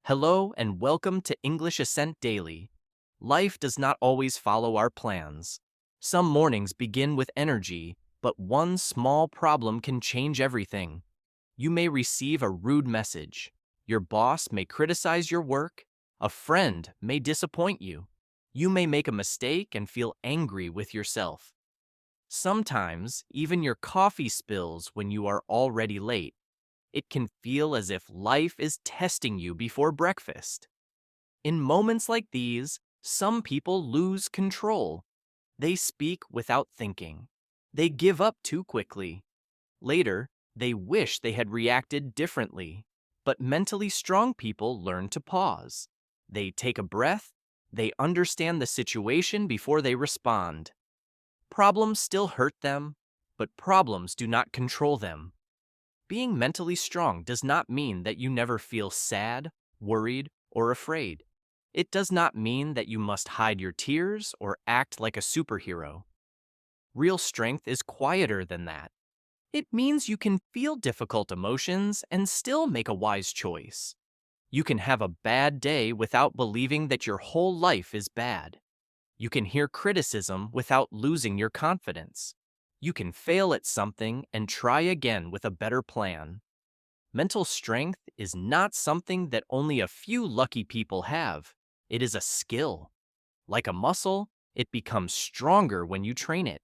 Hello and welcome to English Ascent Daily. Life does not always follow our plans. Some mornings begin with energy, but one small problem can change everything. You may receive a rude message. Your boss may criticize your work. A friend may disappoint you. You may make a mistake and feel angry with yourself. Sometimes, even your coffee spills when you are already late. It can feel as if life is testing you before breakfast. In moments like these, some people lose control. They speak without thinking. They give up too quickly. Later, they wish they had reacted differently. But mentally strong people learn to pause. They take a breath. They understand the situation before they respond. Problems still hurt them, but problems do not control them. Being mentally strong does not mean that you never feel sad, worried, or afraid. It does not mean that you must hide your tears or act like a superhero. Real strength is quieter than that. It means you can feel difficult emotions and still make a wise choice. You can have a bad day without believing that your whole life is bad. You can hear criticism without losing your confidence. You can fail at something and try again with a better plan. Mental strength is not something that only a few lucky people have. It is a skill. Like a muscle, it becomes stronger when you train it.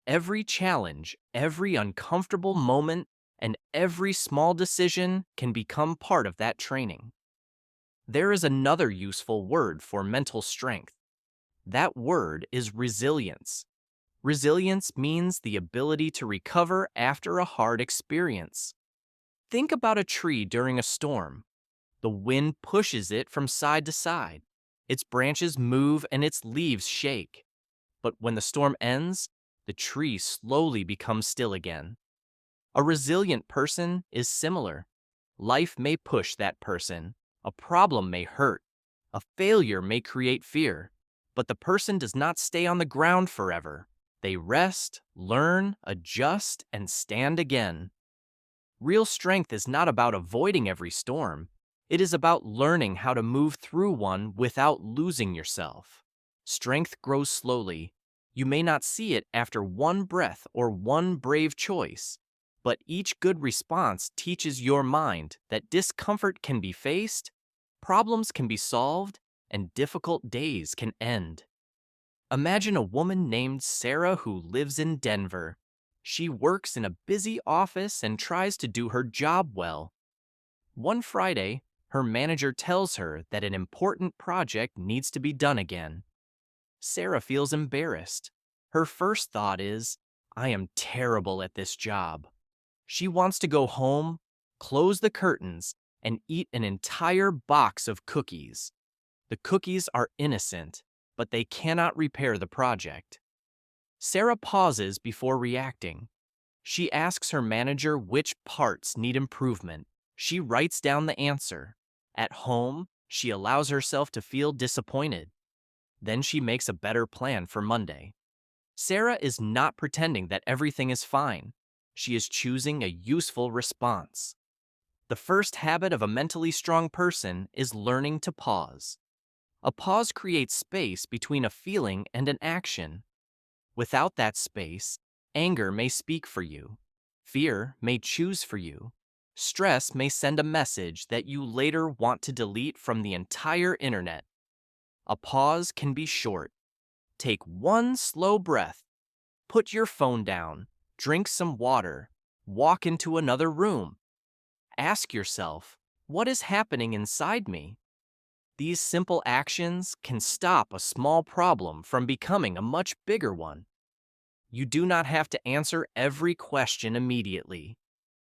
Every challenge, every uncomfortable moment, and every small decision can become part of that training. There is another useful word for mental strength. That word is resilience. Resilience means the ability to recover after a hard experience. Think about a tree during a storm. The wind pushes it from side to side. Its branches move and its leaves shake. But when the storm ends, the tree slowly becomes still again. A resilient person is similar. Life may push that person. A problem may hurt. A failure may create fear. But the person does not stay on the ground forever. They rest, learn, adjust, and stand again. Real strength is not about avoiding every storm. It is about learning how to move through one without losing yourself. Strength grows slowly. You may not see it after one breath or one brave choice, but each good response teaches your mind that discomfort can be faced, problems can be solved, and difficult days can end. Imagine a woman named Sarah who lives in Denver. She works in a busy office and tries to do her job well. One Friday, her manager tells her that an important project needs to be done again. Sarah feels embarrassed. Her first thought is, I am terrible at this job. She wants to go home, close the curtains, and eat an entire box of cookies. The cookies are innocent, but they cannot repair the project. Sarah pauses before reacting. She asks her manager which parts need improvement. She writes down the answer. At home, she allows herself to feel disappointed. Then she makes a better plan for Monday. Sarah is not pretending that everything is fine. She is choosing a useful response. The first habit of a mentally strong person is learning to pause. A pause creates space between a feeling and an action. Without that space, anger may speak for you. Fear may choose for you. Stress may send a message that you later want to delete from the entire internet. A pause can be short. Take one slow breath. Put your phone down. Drink some water. Walk into another room. Ask yourself, what is happening inside me? These simple actions can stop a small problem from becoming a much bigger one. You do not have to answer every question immediately.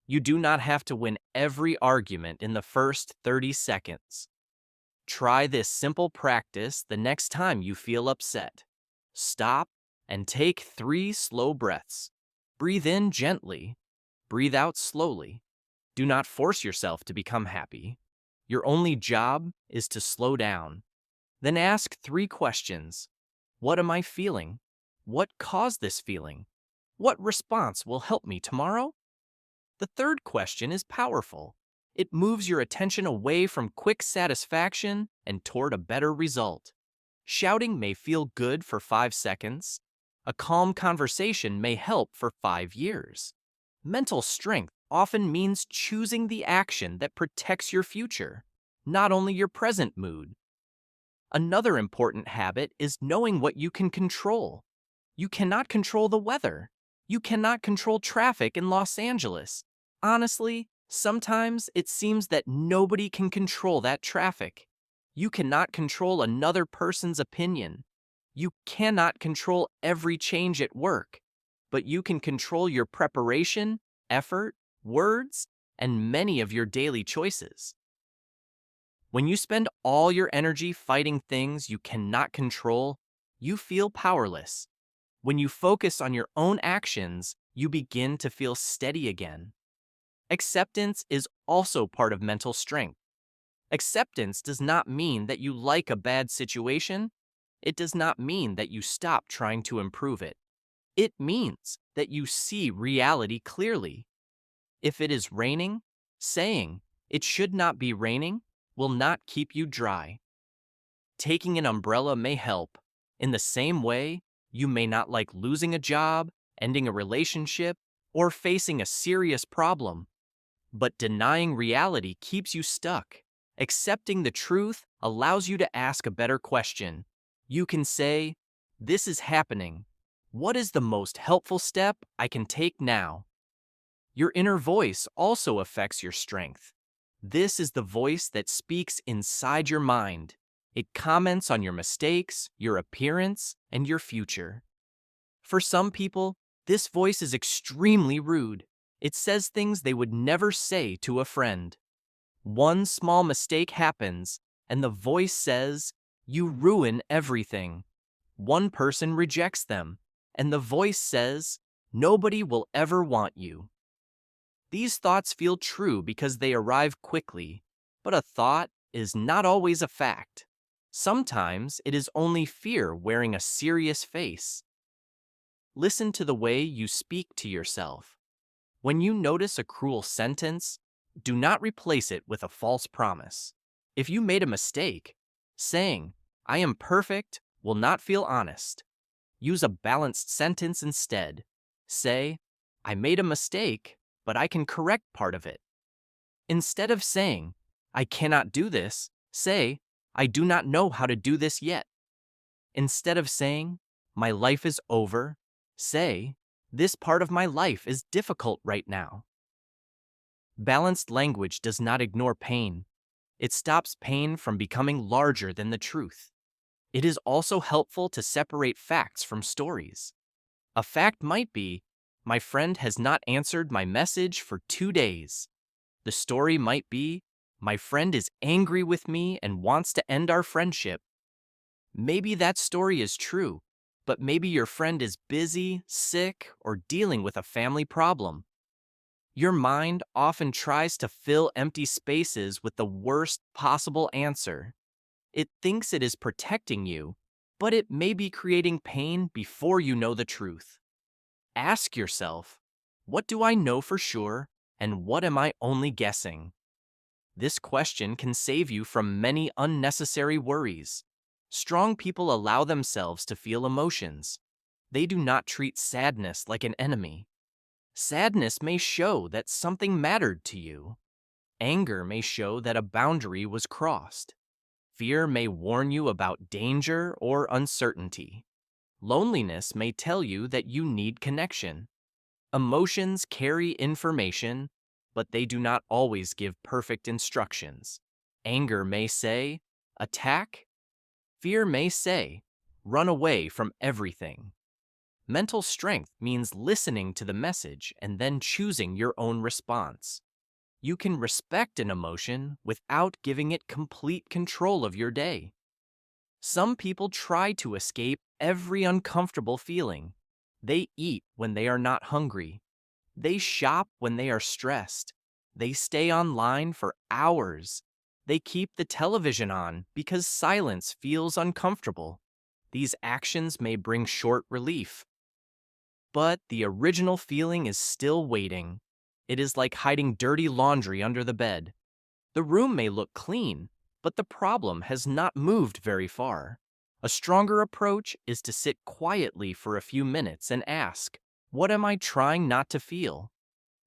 You do not have to win every argument in the first 30 seconds. Try this simple practice the next time you feel upset. Stop and take 3 slow breaths. Breathe in gently. Breathe out slowly. Do not force yourself to become happy. Your only job is to slow down. Then ask 3 questions. What am I feeling? What caused this feeling? What response will help me tomorrow? The third question is powerful. It moves your attention away from quick satisfaction and toward a better result. Shouting may feel good for 5 seconds. A calm conversation may help for 5 years. Mental strength often means choosing the action that protects your future, not only your present mood. Another important habit is knowing what you can control. You cannot control the weather. You cannot control traffic in Los Angeles. Honestly, sometimes it seems that nobody can control that traffic. You cannot control another person's opinion. You cannot control every change at work, but you can control your preparation, effort, words, and many of your daily choices. When you spend all your energy fighting things you cannot control, you feel powerless. When you focus on your own actions, you begin to feel steady again. Acceptance is also part of mental strength. Acceptance does not mean that you like a bad situation. It does not mean that you stop trying to improve it. It means that you see reality clearly. If it is raining, saying, "It should not be raining," will not keep you dry. Taking an umbrella may help. In the same way, you may not like losing a job, ending a relationship, or facing a serious problem. But denying reality keeps you stuck. Accepting the truth allows you to ask a better question. You can say, "This is happening. What is the most helpful step I can take now?" Your inner voice also affects your strength. This is the voice that speaks inside your mind. It comments on your mistakes, your appearance, and your future. For some people, this voice is extremely rude. It says things they would never say to a friend. One small mistake happens, and the voice says, "You ruin everything." One person rejects them, and the voice says, "Nobody will ever want you." These thoughts feel true because they arrive quickly, but a thought is not always a fact. Sometimes it is only fear wearing a serious face. Listen to the way you speak to yourself. When you notice a cruel sentence, do not replace it with a false promise. If you made a mistake, saying, "I am perfect," will not feel honest. Use a balanced sentence instead. Say, "I made a mistake, but I can correct part of it." Instead of saying, "I cannot do this," say, "I do not know how to do this yet." Instead of saying, "My life is over," say, "This part of my life is difficult right now." Balanced language does not ignore pain. It stops pain from becoming larger than the truth. It is also helpful to separate facts from stories. A fact might be, "My friend has not answered my message for 2 days." The story might be, "My friend is angry with me and wants to end our friendship." Maybe that story is true, but maybe your friend is busy, sick, or dealing with a family problem. Your mind often tries to fill empty spaces with the worst possible answer. It thinks it is protecting you, but it may be creating pain before you know the truth. Ask yourself, what do I know for sure, and what am I only guessing? This question can save you from many unnecessary worries. Strong people allow themselves to feel emotions. They do not treat sadness like an enemy. Sadness may show that something mattered to you. Anger may show that a boundary was crossed. Fear may warn you about danger or uncertainty. Loneliness may tell you that you need connection. Emotions carry information, but they do not always give perfect instructions. Anger may say, "Attack." Fear may say, "Run away from everything." Mental strength means listening to the message and then choosing your own response. You can respect an emotion without giving it complete control of your day. Some people try to escape every uncomfortable feeling. They eat when they are not hungry. They shop when they are stressed. They stay online for hours. They keep the television on because silence feels uncomfortable. These actions may bring short relief, but the original feeling is still waiting. It is like hiding dirty laundry under the bed. The room may look clean, but the problem has not moved very far. A stronger approach is to sit quietly for a few minutes and ask, what am I trying not to feel?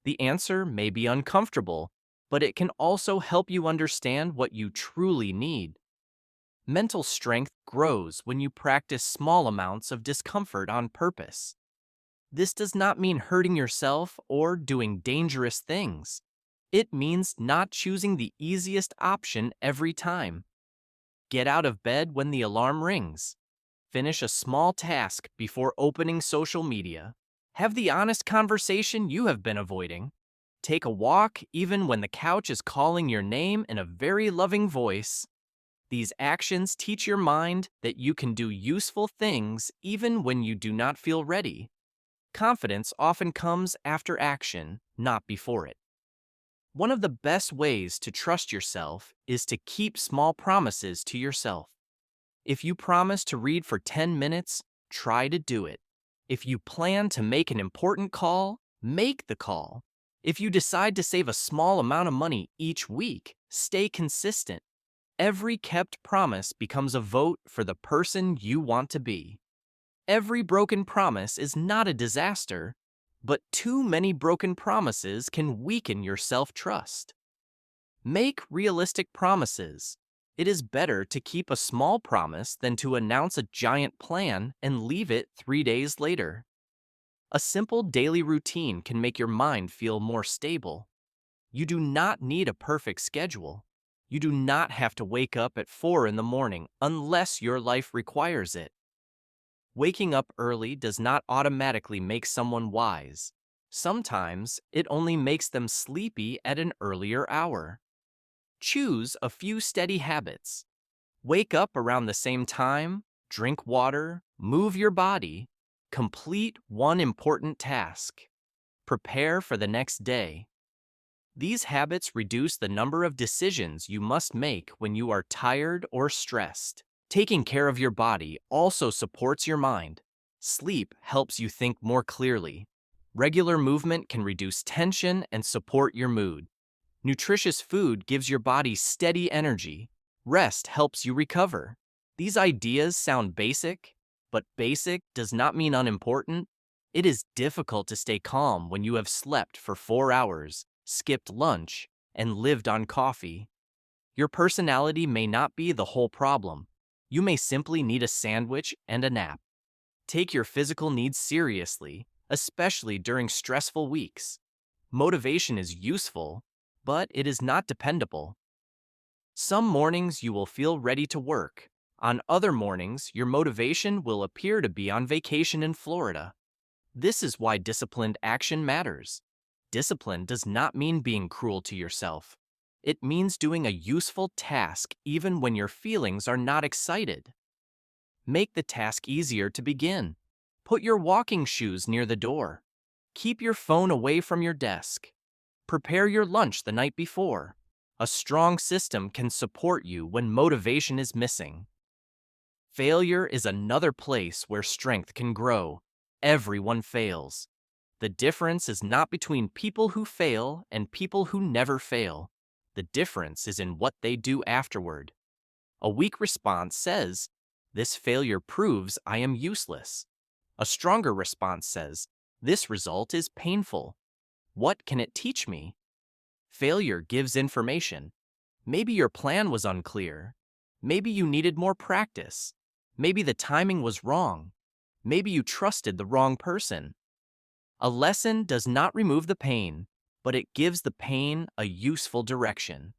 The answer may be uncomfortable, but it can also help you understand what you truly need. Mental strength grows when you practice small amounts of discomfort on purpose. This does not mean hurting yourself or doing dangerous things. It means not choosing the easiest option every time. Get out of bed when the alarm rings. Finish a small task before opening social media. Have the honest conversation you have been avoiding. Take a walk even when the couch is calling your name in a very loving voice. These actions teach your mind that you can do useful things even when you do not feel ready. Confidence often comes after action, not before it. One of the best ways to trust yourself is to keep small promises to yourself. If you promise to read for 10 minutes, try to do it. If you plan to make an important call, make the call. If you decide to save a small amount of money each week, stay consistent. Every kept promise becomes a vote for the person you want to be. Every broken promise is not a disaster, but too many broken promises can weaken your self-trust. Make realistic promises. It is better to keep a small promise than to announce a giant plan and leave it 3 days later. A simple daily routine can make your mind feel more stable. You do not need a perfect schedule. You do not have to wake up at 4 in the morning unless your life requires it. Waking up early does not automatically make someone wise. Sometimes it only makes them sleepy at an earlier hour. Choose a few steady habits. Wake up around the same time, drink water, move your body, complete one important task. Prepare for the next day. These habits reduce the number of decisions you must make when you are tired or stressed. Taking care of your body also supports your mind. Sleep helps you think more clearly. Regular movement can reduce tension and support your mood. Nutritious food gives your body steady energy. Rest helps you recover. These ideas sound basic, but basic does not mean unimportant. It is difficult to stay calm when you have slept for 4 hours, skipped lunch, and lived on coffee. Your personality may not be the whole problem. You may simply need a sandwich and a nap. Take your physical needs seriously, especially during stressful weeks. Motivation is useful, but it is not dependable. Some mornings you will feel ready to work. On other mornings, your motivation will appear to be on vacation in Florida. This is why disciplined action matters. Discipline does not mean being cruel to yourself. It means doing a useful task even when your feelings are not excited. Make the task easier to begin. Put your walking shoes near the door. Keep your phone away from your desk. Prepare your lunch the night before. A strong system can support you when motivation is missing. Failure is another place where strength can grow. Everyone fails. The difference is not between people who fail and people who never fail. The difference is in what they do afterward. A weak response says, "This failure proves I am useless." A stronger response says, "This result is painful. What can it teach me?" Failure gives information. Maybe your plan was unclear. Maybe you needed more practice. Maybe the timing was wrong. Maybe you trusted the wrong person. A lesson does not remove the pain, but it gives the pain a useful direction.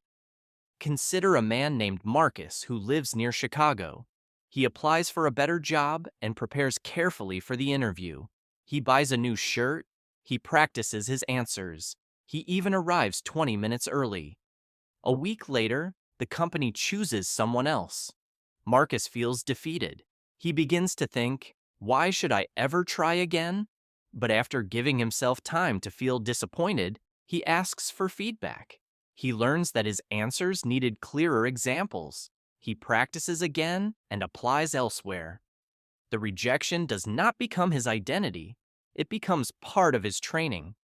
Consider a man named Marcus who lives near Chicago. He applies for a better job and prepares carefully for the interview. He buys a new shirt. He practices his answers. He even arrives 20 minutes early. A week later, the company chooses someone else. Marcus feels defeated. He begins to think, "Why should I ever try again?" But after giving himself time to feel disappointed, he asks for feedback. He learns that his answers needed clearer examples. He practices again and applies elsewhere. The rejection does not become his identity. It becomes part of his training.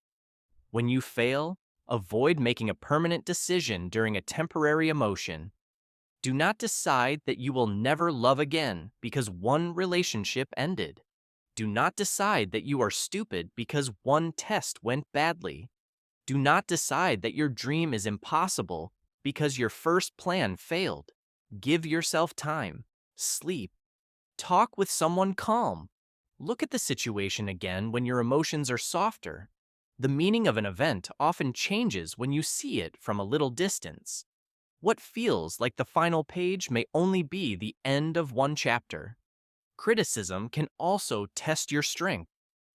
When you fail, Avoid making a permanent decision during a temporary emotion. Do not decide that you will never love again because one relationship ended. Do not decide that you are stupid because one test went badly. Do not decide that your dream is impossible because your first plan failed. Give yourself time. Sleep. Talk with someone calm. Look at the situation again when your emotions are softer. The meaning of an event often changes when you see it from a little distance. What feels like the final page may only be the end of one chapter. Criticism can also test your strength.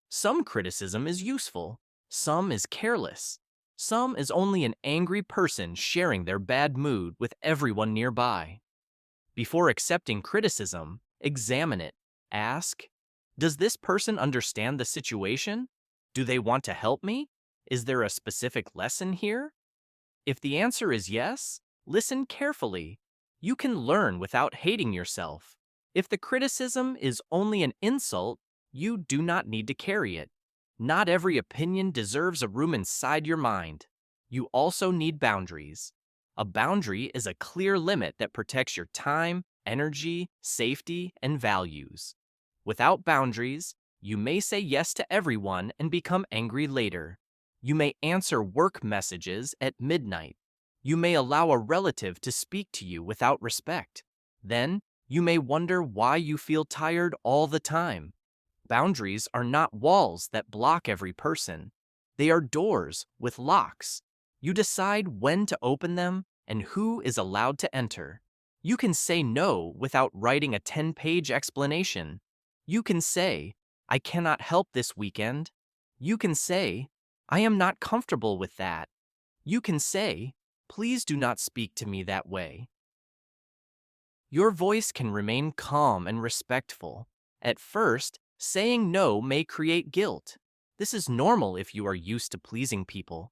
Some criticism is useful, some is careless, some is only an angry person sharing their bad mood with everyone nearby. Before accepting criticism, examine it. Ask, does this person understand the situation? Do they want to help me? Is there a specific lesson here? If the answer is yes, listen carefully. You can learn without hating yourself. If the criticism is only an insult, you do not need to carry it. Not every opinion deserves a room inside your mind. You also need boundaries. A boundary is a clear limit that protects your time, energy, safety, and values. Without boundaries, you may say yes to everyone and become angry later. You may answer work messages at midnight. You may allow a relative to speak to you without respect. Then, you may wonder why you feel tired all the time. Boundaries are not walls that block every person. They are doors with locks. You decide when to open them and who is allowed to enter. You can say no without writing a 10-page explanation. You can say, I cannot help this weekend. You can say, I am not comfortable with that. You can say, please do not speak to me that way. Your voice can remain calm and respectful. At first, saying no may create guilt. This is normal if you are used to pleasing people.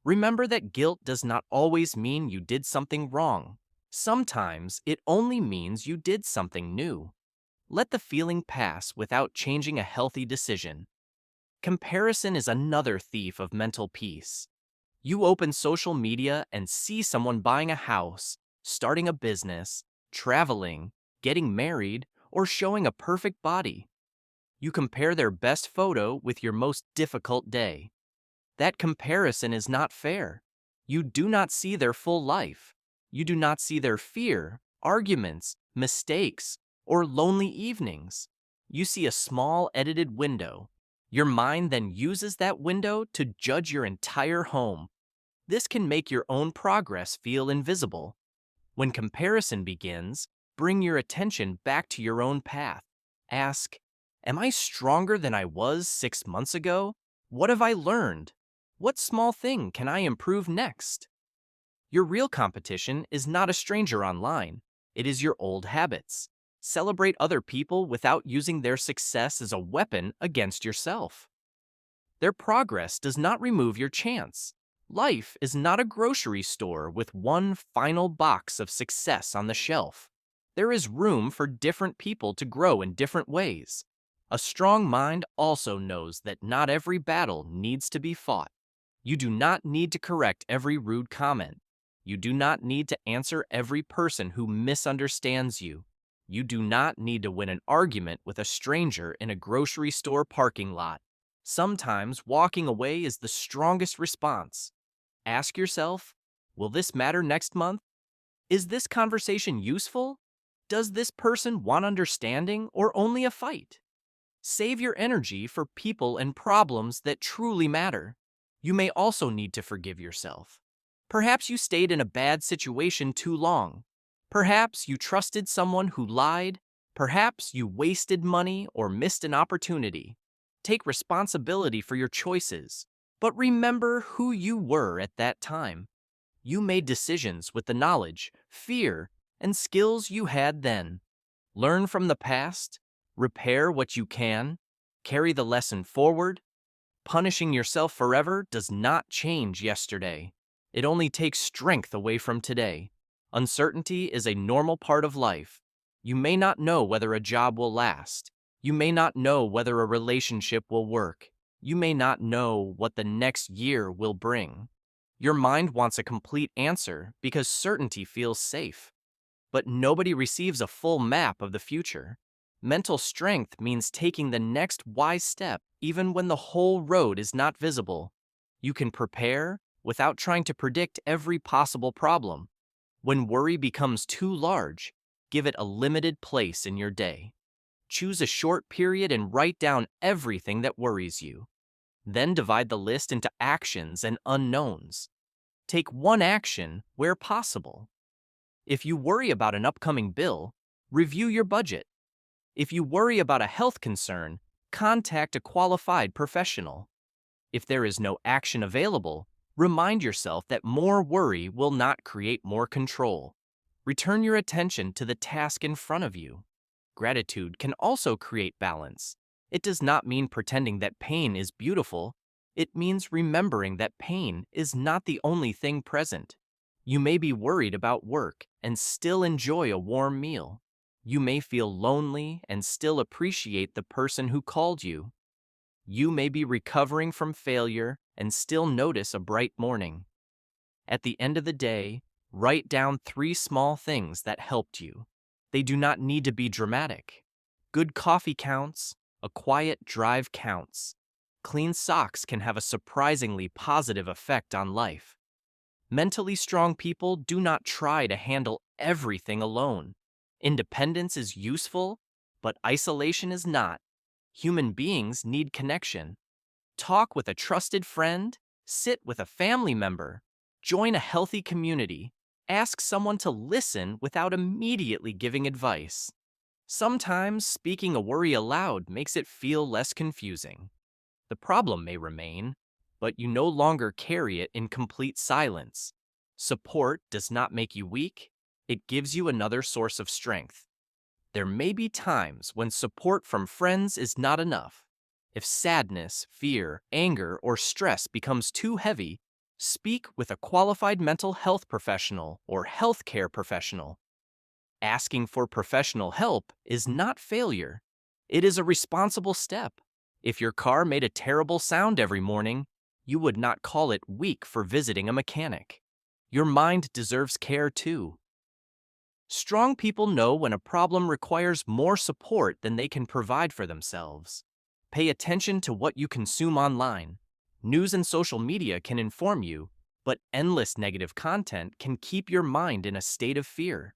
Remember that guilt does not always mean you did something wrong. Sometimes it only means you did something new. Let the feeling pass without changing a healthy decision. Comparison is another thief of mental peace. You open social media and see someone buying a house, starting a business, traveling, getting married, or showing a perfect body. You compare their best photo with your most difficult day. That comparison is not fair. You do not see their full life. You do not see their fear, arguments, mistakes, or lonely evenings. You see a small edited window. Your mind then uses that window to judge your entire home. This can make your own progress feel invisible. When comparison begins, bring your attention back to your own path. Ask, am I stronger than I was 6 months ago? What have I learned? What small thing can I improve next? Your real competition is not a stranger online. It is your old habits. Celebrate other people without using their success as a weapon against yourself. Their progress does not remove your chance. Life is not a grocery store with one final box of success on the shelf. There is room for different people to grow in different ways. A strong mind also knows that not every battle needs to be fought. You do not need to correct every rude comment. You do not need to answer every person who misunderstands you. You do not need to win an argument with a stranger in a grocery store parking lot. Sometimes walking away is the strongest response. Ask yourself, will this matter next month? Is this conversation useful? Does this person want understanding or only a fight? Save your energy for people and problems that truly matter. You may also need to forgive yourself. Perhaps you stayed in a bad situation too long. Perhaps you trusted someone who lied. Perhaps you wasted money or missed an opportunity. Take responsibility for your choices, but remember who you were at that time. You made decisions with the knowledge, fear, and skills you had then. Learn from the past, repair what you can, carry the lesson forward. Punishing yourself forever does not change yesterday. It only takes strength away from today. Uncertainty is a normal part of life. You may not know whether a job will last. You may not know whether a relationship will work. You may not know what the next year will bring. Your mind wants a complete answer because certainty feels safe. But nobody receives a full map of the future. Mental strength means taking the next wise step even when the whole road is not visible. You can prepare without trying to predict every possible problem. When worry becomes too large, give it a limited place in your day. Choose a short period and write down everything that worries you. Then divide the list into actions and unknowns. Take one action where possible. If you worry about an upcoming bill, review your budget. If you worry about a health concern, contact a qualified professional. If there is no action available, remind yourself that more worry will not create more control. Return your attention to the task in front of you. Gratitude can also create balance. It does not mean pretending that pain is beautiful. It means remembering that pain is not the only thing present. You may be worried about work and still enjoy a warm meal. You may feel lonely and still appreciate the person who called you. You may be recovering from failure and still notice a bright morning. At the end of the day, write down 3 small things that helped you. They do not need to be dramatic. Good coffee counts. A quiet drive counts. Clean socks can have a surprisingly positive effect on life. Mentally strong people do not try to handle everything alone. Independence is useful, but isolation is not. Human beings need connection. Talk with a trusted friend, sit with a family member, join a healthy community, ask someone to listen without immediately giving advice. Sometimes speaking a worry aloud makes it feel less confusing. The problem may remain, but you no longer carry it in complete silence. Support does not make you weak, it gives you another source of strength. There may be times when support from friends is not enough. If sadness, fear, anger, or stress becomes too heavy, speak with a qualified mental health professional or healthcare professional. Asking for professional help is not failure. It is a responsible step. If your car made a terrible sound every morning, you would not call it weak for visiting a mechanic. Your mind deserves care too. Strong people know when a problem requires more support than they can provide for themselves. Pay attention to what you consume online. News and social media can inform you, but endless negative content can keep your mind in a state of fear.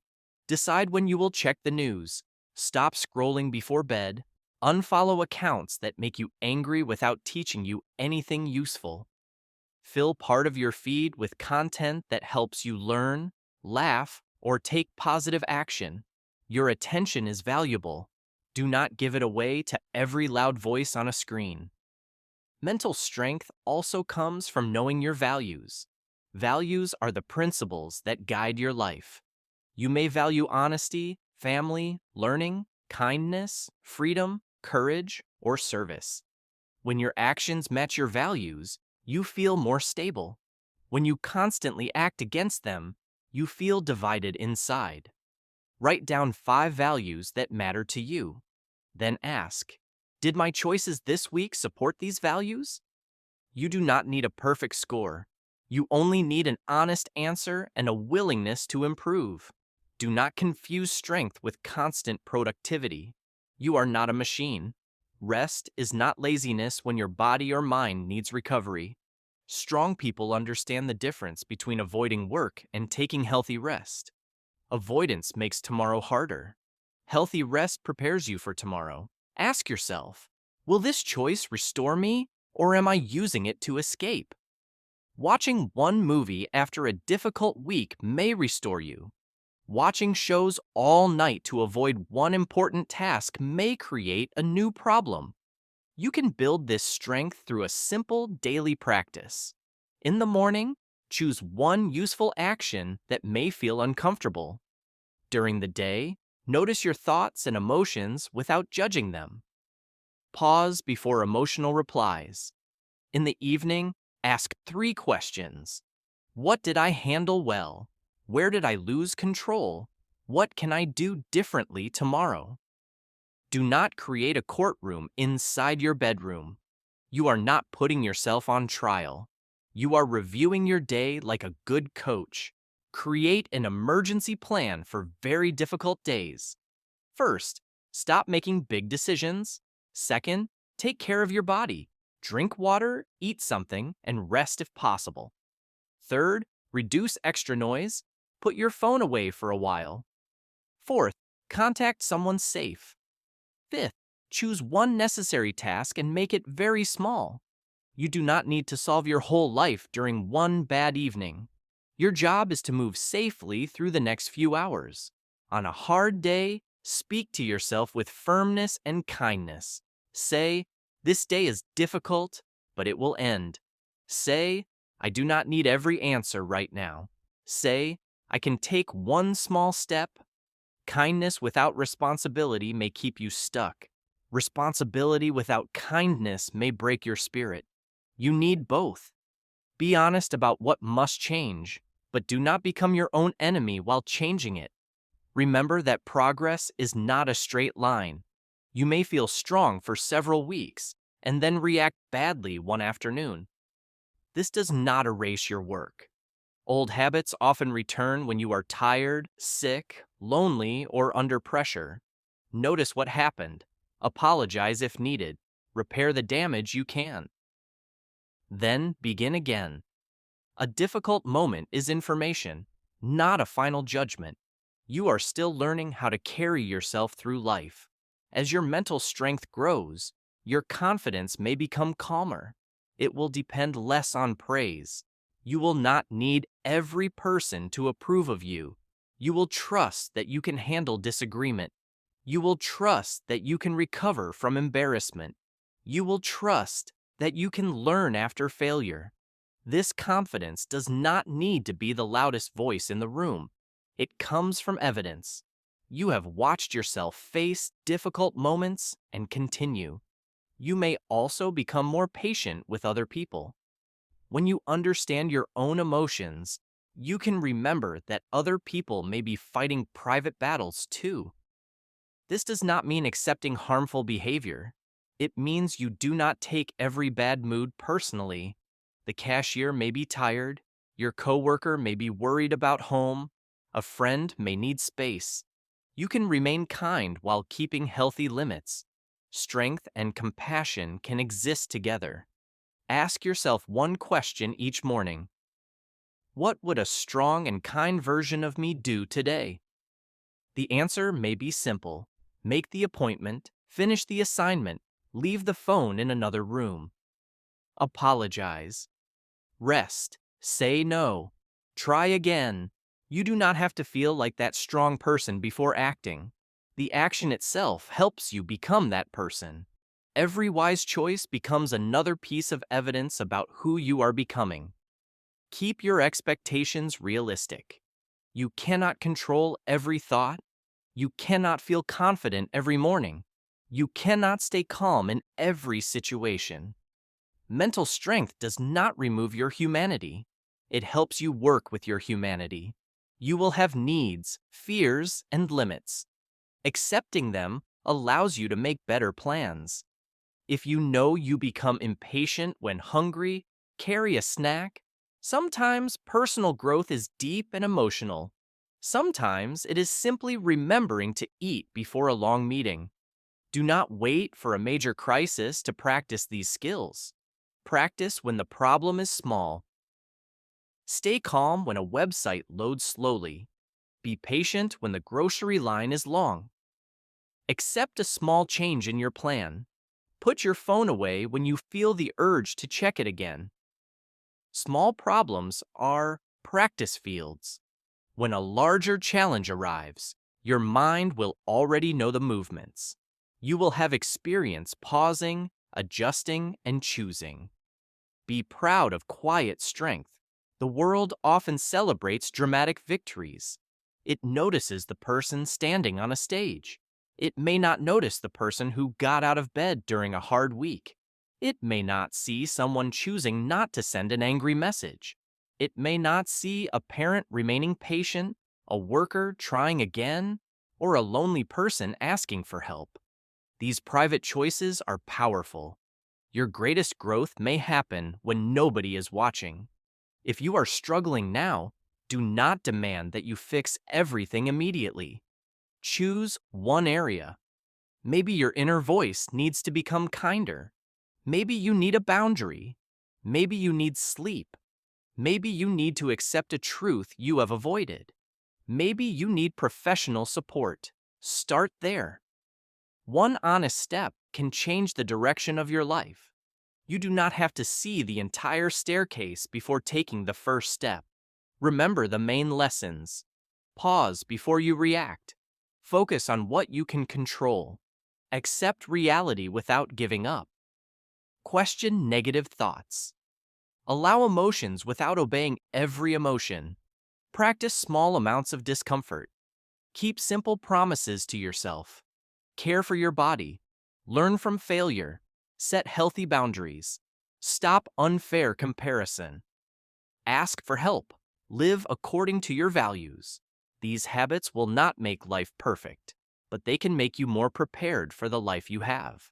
Decide when you will check the news. Stop scrolling before bed. Unfollow accounts that make you angry without teaching you anything useful. Fill part of your feed with content that helps you learn, laugh, or take positive action. Your attention is valuable. Do not give it away to every loud voice on a screen. Mental strength also comes from knowing your values. Values are the principles that guide your life. You may value honesty, family, learning, kindness, freedom, courage, or service. When your actions match your values, you feel more stable. When you constantly act against them, you feel divided inside. Write down 5 values that matter to you. Then ask, did my choices this week support these values? You do not need a perfect score. You only need an honest answer and a willingness to improve. Do not confuse strength with constant productivity. You are not a machine. Rest is not laziness when your body or mind needs recovery. Strong people understand the difference between avoiding work and taking healthy rest. Avoidance makes tomorrow harder. Healthy rest prepares you for tomorrow. Ask yourself, will this choice restore me, or am I using it to escape? Watching one movie after a difficult week may restore you. Watching shows all night to avoid one important task may create a new problem. You can build this strength through a simple daily practice. In the morning, choose one useful action that may feel uncomfortable. During the day, notice your thoughts and emotions without judging them. Pause before emotional replies. In the evening, ask 3 questions. What did I handle well? Where did I lose control? What can I do differently tomorrow? Do not create a courtroom inside your bedroom. You are not putting yourself on trial. You are reviewing your day like a good coach. Create an emergency plan for very difficult days. First, stop making big decisions. Second, take care of your body. Drink water, eat something, and rest if possible. Third, reduce extra noise. Put your phone away for a while. Fourth, contact someone safe. Fifth, choose one necessary task and make it very small. You do not need to solve your whole life during one bad evening. Your job is to move safely through the next few hours. On a hard day, speak to yourself with firmness and kindness. Say, "This day is difficult, but it will end." Say, "I do not need every answer right now." Say, "I can take one small step." Kindness without responsibility may keep you stuck. Responsibility without kindness may break your spirit. You need both. Be honest about what must change, but do not become your own enemy while changing it. Remember that progress is not a straight line. You may feel strong for several weeks and then react badly one afternoon. This does not erase your work. Old habits often return when you are tired, sick, lonely, or under pressure. Notice what happened. Apologize if needed. Repair the damage you can. Then begin again. A difficult moment is information, not a final judgment. You are still learning how to carry yourself through life. As your mental strength grows, your confidence may become calmer. It will depend less on praise. You will not need every person to approve of you. You will trust that you can handle disagreement. You will trust that you can recover from embarrassment. You will trust that you can learn after failure. This confidence does not need to be the loudest voice in the room. It comes from evidence. You have watched yourself face difficult moments and continue. You may also become more patient with other people. When you understand your own emotions, you can remember that other people may be fighting private battles too. This does not mean accepting harmful behavior. It means you do not take every bad mood personally. The cashier may be tired, your coworker may be worried about home, a friend may need space. You can remain kind while keeping healthy limits. Strength and compassion can exist together. Ask yourself one question each morning. What would a strong and kind version of me do today? The answer may be simple. Make the appointment, finish the assignment, leave the phone in another room. Apologize. Rest. Say no. Try again. You do not have to feel like that strong person before acting. The action itself helps you become that person. Every wise choice becomes another piece of evidence about who you are becoming. Keep your expectations realistic. You cannot control every thought. You cannot feel confident every morning. You cannot stay calm in every situation. Mental strength does not remove your humanity. It helps you work with your humanity. You will have needs, fears, and limits. Accepting them allows you to make better plans. If you know you become impatient when hungry, carry a snack. Sometimes personal growth is deep and emotional. Sometimes it is simply remembering to eat before a long meeting. Do not wait for a major crisis to practice these skills. Practice when the problem is small. Stay calm when a website loads slowly. Be patient when the grocery line is long. Accept a small change in your plan. Put your phone away when you feel the urge to check it again. Small problems are practice fields. When a larger challenge arrives, your mind will already know the movements. You will have experience pausing, adjusting, and choosing. Be proud of quiet strength. The world often celebrates dramatic victories. It notices the person standing on a stage. It may not notice the person who got out of bed during a hard week. It may not see someone choosing not to send an angry message. It may not see a parent remaining patient, a worker trying again, or a lonely person asking for help. These private choices are powerful. Your greatest growth may happen when nobody is watching. If you are struggling now, do not demand that you fix everything immediately. Choose one area. Maybe your inner voice needs to become kinder. Maybe you need a boundary. Maybe you need sleep. Maybe you need to accept a truth you have avoided. Maybe you need professional support. Start there. One honest step can change the direction of your life. You do not have to see the entire staircase before taking the first step. Remember the main lessons. Pause before you react. Focus on what you can control. Accept reality without giving up. Question negative thoughts. Allow emotions without obeying every emotion. Practice small amounts of discomfort. Keep simple promises to yourself. Care for your body. Learn from failure. Set healthy boundaries. Stop unfair comparison. Ask for help. Live according to your values. These habits will not make life perfect, but they can make you more prepared for the life you have.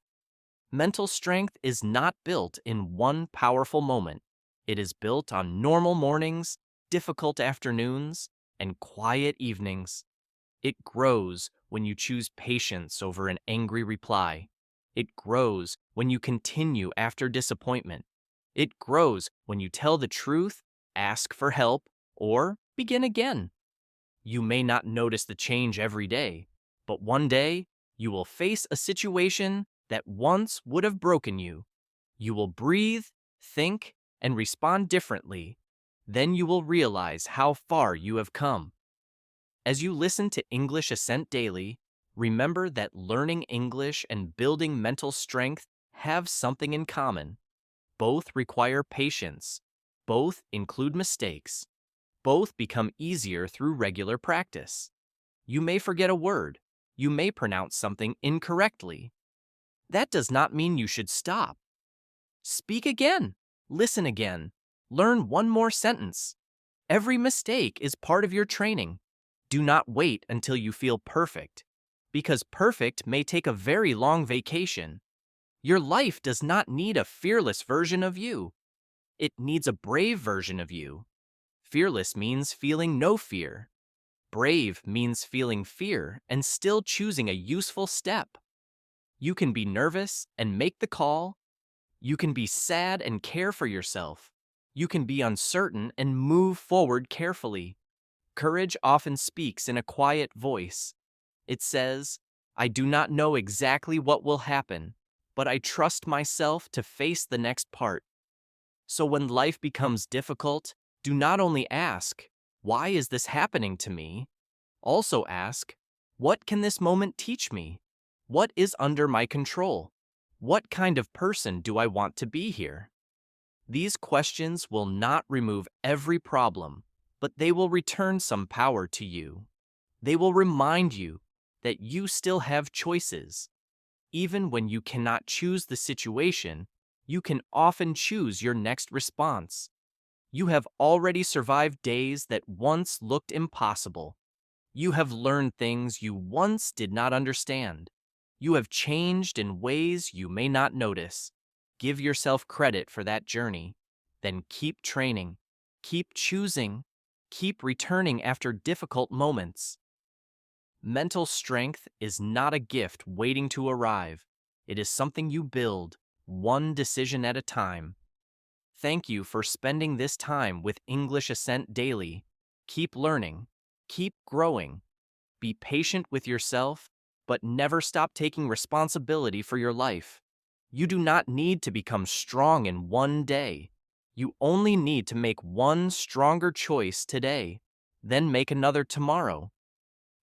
Mental strength is not built in one powerful moment. It is built on normal mornings, difficult afternoons, and quiet evenings. It grows when you choose patience over an angry reply. It grows when you continue after disappointment. It grows when you tell the truth, ask for help, or begin again. You may not notice the change every day, but one day you will face a situation that once would have broken you. You will breathe, think, and respond differently. Then you will realize how far you have come. As you listen to English Ascent Daily, remember that learning English and building mental strength have something in common. Both require patience. Both include mistakes. Both become easier through regular practice. You may forget a word. You may pronounce something incorrectly. That does not mean you should stop. Speak again. Listen again. Learn one more sentence. Every mistake is part of your training. Do not wait until you feel perfect, because perfect may take a very long vacation. Your life does not need a fearless version of you. It needs a brave version of you. Fearless means feeling no fear. Brave means feeling fear and still choosing a useful step. You can be nervous and make the call. You can be sad and care for yourself. You can be uncertain and move forward carefully. Courage often speaks in a quiet voice. It says, "I do not know exactly what will happen, but I trust myself to face the next part." So when life becomes difficult, do not only ask, "Why is this happening to me?" Also ask, "What can this moment teach me? What is under my control? What kind of person do I want to be here?" These questions will not remove every problem, but they will return some power to you. They will remind you that you still have choices. Even when you cannot choose the situation, you can often choose your next response. You have already survived days that once looked impossible. You have learned things you once did not understand. You have changed in ways you may not notice. Give yourself credit for that journey. Then keep training, keep choosing, keep returning after difficult moments. Mental strength is not a gift waiting to arrive. It is something you build, one decision at a time. Thank you for spending this time with English Ascent Daily. Keep learning, keep growing. Be patient with yourself, but never stop taking responsibility for your life. You do not need to become strong in one day. You only need to make one stronger choice today, then make another tomorrow.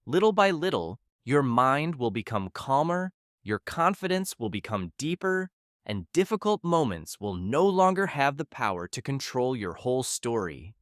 Little by little, your mind will become calmer, your confidence will become deeper, and difficult moments will no longer have the power to control your whole story.